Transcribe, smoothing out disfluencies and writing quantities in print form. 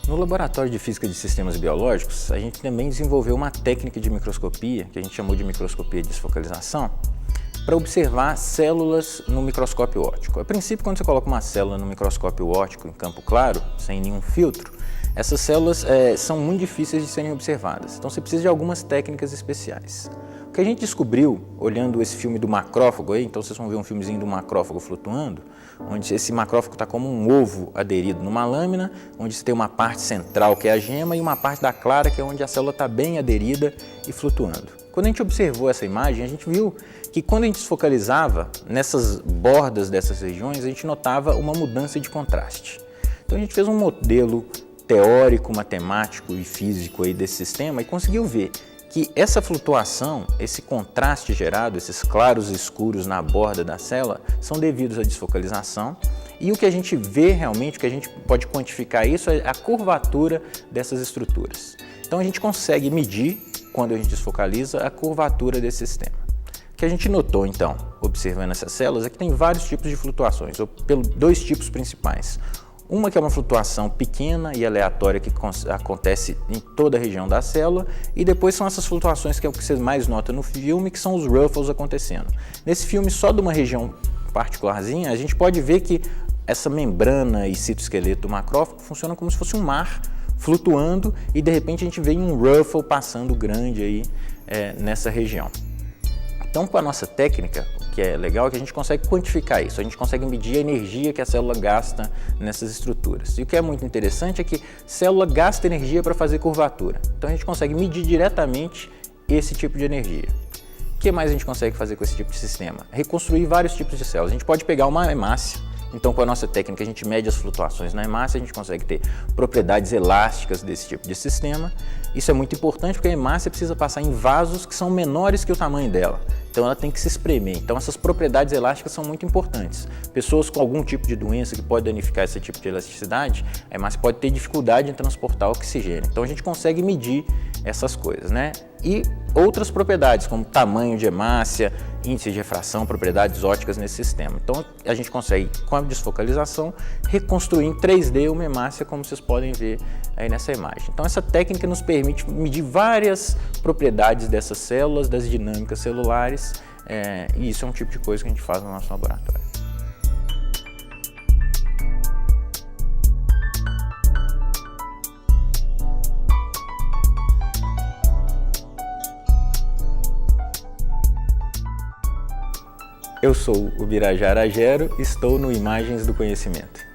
No Laboratório de Física de Sistemas Biológicos, a gente também desenvolveu uma técnica de microscopia, que a gente chamou de microscopia de desfocalização, para observar células no microscópio óptico. A princípio, quando você coloca uma célula no microscópio óptico em campo claro, sem nenhum filtro, essas células são muito difíceis de serem observadas, então você precisa de algumas técnicas especiais. O que a gente descobriu, olhando esse filme do macrófago, então vocês vão ver um filmezinho do macrófago flutuando, onde esse macrófago está como um ovo aderido numa lâmina, onde você tem uma parte central que é a gema e uma parte da clara que é onde a célula está bem aderida e flutuando. Quando a gente observou essa imagem, a gente viu que quando a gente desfocalizava nessas bordas dessas regiões, a gente notava uma mudança de contraste. Então a gente fez um modelo teórico, matemático e físico aí desse sistema e conseguiu ver que essa flutuação, esse contraste gerado, esses claros e escuros na borda da célula, são devidos à desfocalização. E o que a gente vê realmente, o que a gente pode quantificar isso, é a curvatura dessas estruturas. Então a gente consegue medir, quando a gente desfocaliza, a curvatura desse sistema. O que a gente notou, então, observando essas células, é que tem vários tipos de flutuações, ou dois tipos principais. Uma que é uma flutuação pequena e aleatória que acontece em toda a região da célula, e depois são essas flutuações que é o que você mais nota no filme, que são os ruffles acontecendo. Nesse filme, só de uma região particularzinha, a gente pode ver que essa membrana e citoesqueleto do macrófago funciona como se fosse um mar flutuando e de repente a gente vê um ruffle passando grande aí nessa região. Então, com a nossa técnica, o que é legal é que a gente consegue quantificar isso, a gente consegue medir a energia que a célula gasta nessas estruturas. E o que é muito interessante é que a célula gasta energia para fazer curvatura. Então, a gente consegue medir diretamente esse tipo de energia. O que mais a gente consegue fazer com esse tipo de sistema? Reconstruir vários tipos de células. A gente pode pegar uma hemácia. Então, com a nossa técnica, a gente mede as flutuações na hemácia, a gente consegue ter propriedades elásticas desse tipo de sistema. Isso é muito importante porque a hemácia precisa passar em vasos que são menores que o tamanho dela. Então, ela tem que se espremer. Então, essas propriedades elásticas são muito importantes. Pessoas com algum tipo de doença que pode danificar esse tipo de elasticidade, a hemácia pode ter dificuldade em transportar oxigênio. Então, a gente consegue medir essas coisas, né? E outras propriedades, como tamanho de hemácia, índice de refração, propriedades ópticas nesse sistema. Então, a gente consegue, com a desfocalização, reconstruir em 3D uma hemácia, como vocês podem ver aí nessa imagem. Então, essa técnica nos permite medir várias propriedades dessas células, das dinâmicas celulares, e isso é um tipo de coisa que a gente faz no nosso laboratório. Eu sou o Birajara Agero, estou no Imagens do Conhecimento.